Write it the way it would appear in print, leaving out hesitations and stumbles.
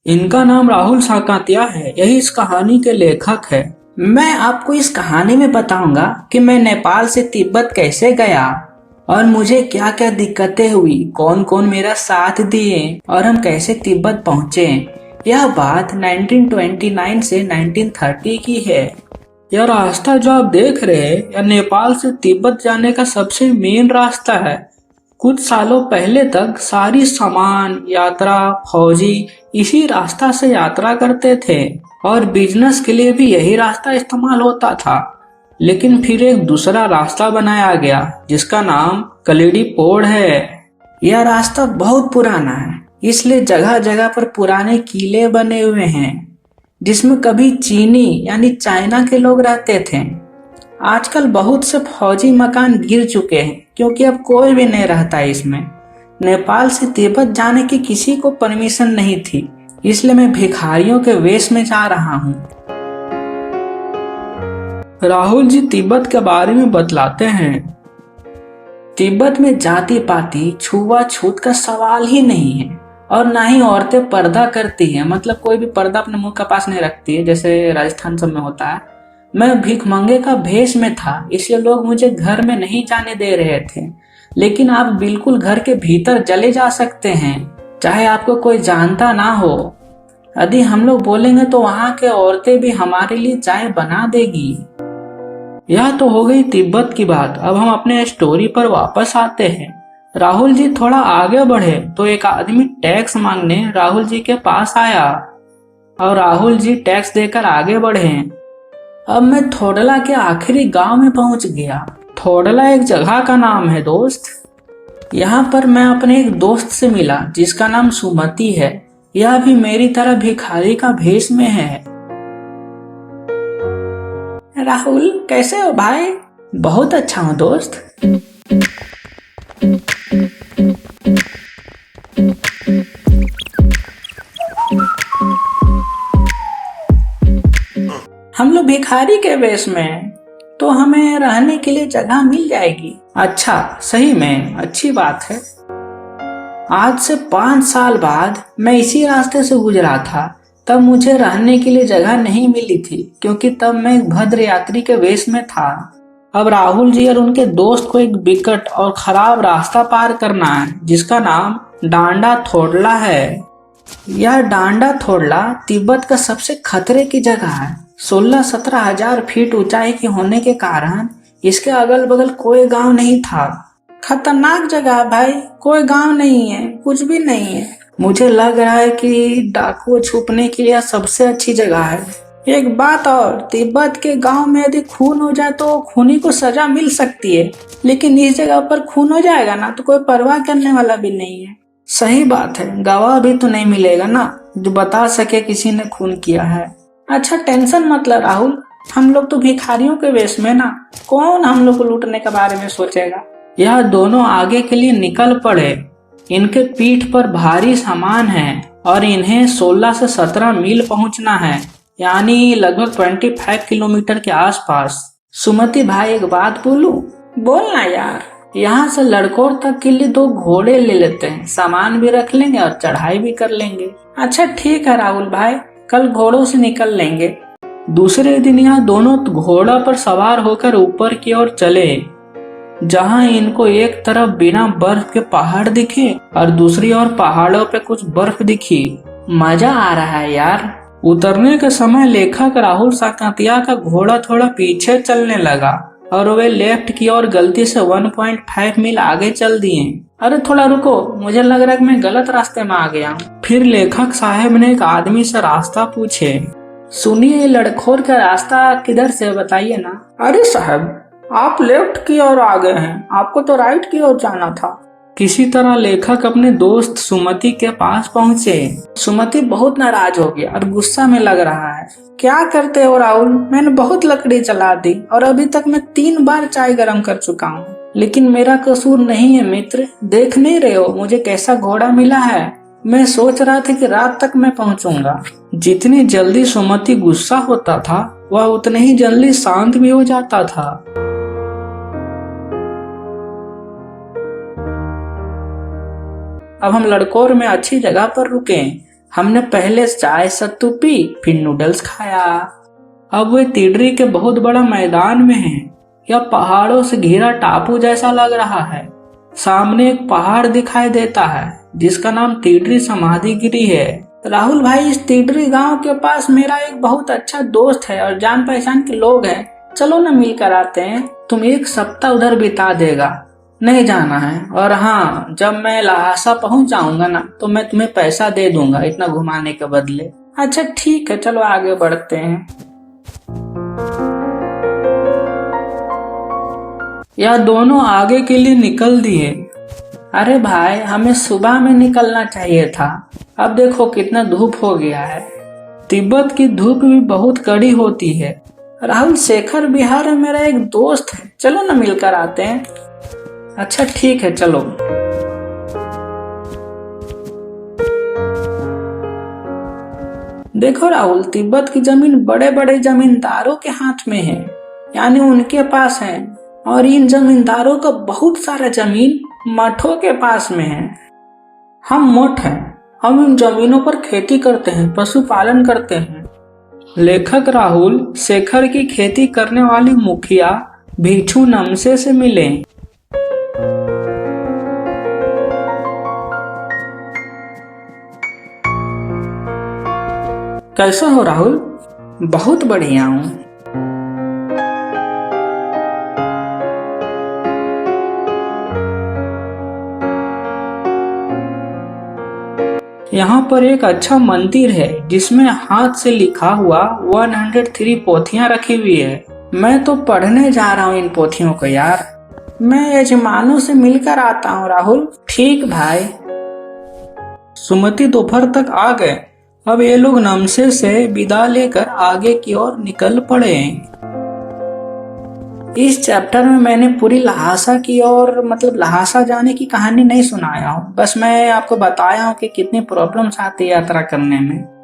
इनका नाम राहुल साकातिया है, यही इस कहानी के लेखक है। मैं आपको इस कहानी में बताऊंगा कि मैं नेपाल से तिब्बत कैसे गया और मुझे क्या क्या दिक्कतें हुई, कौन कौन मेरा साथ दिए और हम कैसे तिब्बत पहुंचे। यह बात 1929 से 1930 की है। यह रास्ता जो आप देख रहे हैं, यह नेपाल से तिब्बत जाने का सबसे मेन रास्ता है। कुछ सालों पहले तक सारी सामान, यात्रा, फौजी इसी रास्ता से यात्रा करते थे और बिजनेस के लिए भी यही रास्ता इस्तेमाल होता था। लेकिन फिर एक दूसरा रास्ता बनाया गया जिसका नाम कलिडी पोड़ है। यह रास्ता बहुत पुराना है, इसलिए जगह जगह पर पुराने किले बने हुए हैं जिसमें कभी चीनी यानी चाइना के लोग रहते थे। आजकल बहुत से फौजी मकान गिर चुके हैं क्योंकि अब कोई भी नहीं रहता इसमें। नेपाल से तिब्बत जाने की किसी को परमिशन नहीं थी, इसलिए मैं भिखारियों के वेश में जा रहा हूँ। राहुल जी तिब्बत के बारे में बतलाते हैं। तिब्बत में जाति पाति छुआछूत का सवाल ही नहीं है और ना ही औरतें पर्दा करती हैं, मतलब कोई भी पर्दा अपने मुंह के पास नहीं रखती है जैसे राजस्थान सब में होता है। मैं भिखमंगे का भेष में था, इसलिए लोग मुझे घर में नहीं जाने दे रहे थे। लेकिन आप बिल्कुल घर के भीतर चले जा सकते हैं, चाहे आपको कोई जानता ना हो। यदि हम लोग बोलेंगे तो वहाँ के औरतें भी हमारे लिए चाय बना देगी। यह तो हो गई तिब्बत की बात। अब हम अपने स्टोरी पर वापस आते हैं। राहुल जी थोड़ा आगे बढ़े तो एक आदमी टैक्स मांगने राहुल जी के पास आया और राहुल जी टैक्स देकर आगे बढ़े। अब मैं थोडला के आखिरी गांव में पहुंच गया। थोडला एक जगह का नाम है दोस्त। यहाँ पर मैं अपने एक दोस्त से मिला जिसका नाम सुमति है। यह भी मेरी तरह भिखारी का भेष में है। राहुल कैसे हो भाई? बहुत अच्छा हूँ दोस्त। हम लोग भिखारी के वेश में हैं, तो हमें रहने के लिए जगह मिल जाएगी। अच्छा, सही में अच्छी बात है। आज से 5 साल बाद मैं इसी रास्ते से गुजरा था। तब मुझे रहने के लिए जगह नहीं मिली थी क्योंकि तब मैं एक भद्र यात्री के वेश में था। अब राहुल जी और उनके दोस्त को एक विकट और खराब रास्ता पार करना है जिसका नाम डांडा थोडला है। यह डांडा थोडला तिब्बत का सबसे खतरे की जगह है। 16-17 हजार फीट ऊंचाई की होने के कारण इसके अगल बगल कोई गांव नहीं था। खतरनाक जगह है भाई, कोई गांव नहीं है, कुछ भी नहीं है। मुझे लग रहा है कि डाकुओं छुपने के लिए सबसे अच्छी जगह है। एक बात और, तिब्बत के गांव में यदि खून हो जाए तो खूनी को सजा मिल सकती है, लेकिन इस जगह पर खून हो जाएगा ना तो कोई परवाह करने वाला भी नहीं है। सही बात है, गवाह भी तो नहीं मिलेगा ना जो बता सके किसी ने खून किया है। अच्छा टेंशन मत ले राहुल, हम लोग तो भिखारियों के वेश में ना, कौन हम लोग को लूटने के बारे में सोचेगा। यह दोनों आगे के लिए निकल पड़े। इनके पीठ पर भारी सामान है और इन्हें 16 से 17 मील पहुंचना है, यानी लगभग 25 किलोमीटर के आसपास। सुमति भाई एक बात बोलूं? बोलना यार। यहाँ से लड़कोर तक के लिए 2 घोड़े ले लेते हैं, सामान भी रख लेंगे और चढ़ाई भी कर लेंगे। अच्छा ठीक है राहुल भाई, कल घोड़ों से निकल लेंगे। दूसरे दिन यह दोनों घोड़ा पर सवार होकर ऊपर की ओर चले, जहां इनको एक तरफ बिना बर्फ के पहाड़ दिखे और दूसरी ओर पहाड़ों पे कुछ बर्फ दिखी। मजा आ रहा है यार। उतरने के समय लेखक राहुल साकातिया का घोड़ा थोड़ा पीछे चलने लगा और वे लेफ्ट की ओर गलती से 1.5 मील आगे चल दिए। अरे थोड़ा रुको, मुझे लग रहा है कि मैं गलत रास्ते में आ गया हूँ। फिर लेखक साहब ने एक आदमी से रास्ता पूछे। सुनिए, लड़खोर का रास्ता किधर से बताइए ना। अरे साहब, आप लेफ्ट की ओर आ गए हैं, आपको तो राइट की ओर जाना था। किसी तरह लेखक अपने दोस्त सुमति के पास पहुँचे। सुमति बहुत नाराज हो गया और गुस्सा में लग रहा है। क्या करते हो राहुल, मैंने बहुत लकड़ी जला दी और अभी तक मैं 3 बार चाय गर्म कर चुका हूँ। लेकिन मेरा कसूर नहीं है मित्र, देख नहीं रहे हो मुझे कैसा घोड़ा मिला है। मैं सोच रहा था कि रात तक मैं पहुँचूंगा। जितनी जल्दी सुमति गुस्सा होता था वह उतने ही जल्दी शांत भी हो जाता था। अब हम लड़कोर में अच्छी जगह पर रुके। हमने पहले चाय सत्तू पी, फिर नूडल्स खाया। अब वे तिडरी के बहुत बड़ा मैदान में हैं। यह पहाड़ों से घिरा टापू जैसा लग रहा है। सामने एक पहाड़ दिखाई देता है जिसका नाम तिडरी समाधिगिरी है। राहुल भाई, इस तिडरी गांव के पास मेरा एक बहुत अच्छा दोस्त है और जान पहचान के लोग हैं। चलो ना मिलकर आते हैं। तुम एक सप्ताह उधर बिता देगा। नहीं जाना है। और हाँ, जब मैं लहासा पहुंच जाऊंगा ना तो मैं तुम्हें पैसा दे दूंगा इतना घुमाने के बदले। अच्छा ठीक है, चलो आगे बढ़ते हैं। यह दोनों आगे के लिए निकल दिए। अरे भाई, हमें सुबह में निकलना चाहिए था। अब देखो कितना धूप हो गया है। तिब्बत की धूप भी बहुत कड़ी होती है। राहुल, शेखर बिहार में मेरा एक दोस्त है, चलो ना मिलकर आते हैं। अच्छा ठीक है, चलो। देखो राहुल, तिब्बत की जमीन बड़े बड़े जमींदारों के हाथ में है, यानी उनके पास है। और इन जमींदारों का बहुत सारा जमीन मठों के पास में है। हम मठ हैं। हम इन जमीनों पर खेती करते हैं, पशुपालन करते हैं। लेखक राहुल शेखर की खेती करने वाली मुखिया भिक्षु नमसे से मिले। कैसा हो राहुल? बहुत बढ़िया हूँ। यहाँ पर एक अच्छा मंदिर है जिसमें हाथ से लिखा हुआ 103 पोथियां रखी हुई है। मैं तो पढ़ने जा रहा हूँ इन पोथियों को यार। मैं यजमानों से मिलकर आता हूँ राहुल। ठीक भाई। सुमति दोपहर तक आ गए। अब ये लोग नमसे से विदा लेकर आगे की ओर निकल पड़े। इस चैप्टर में मैंने पूरी लहासा की और लहासा जाने की कहानी नहीं सुनाया हूँ। बस मैं आपको बताया हूँ कि कितनी प्रॉब्लम्स आती है यात्रा करने में।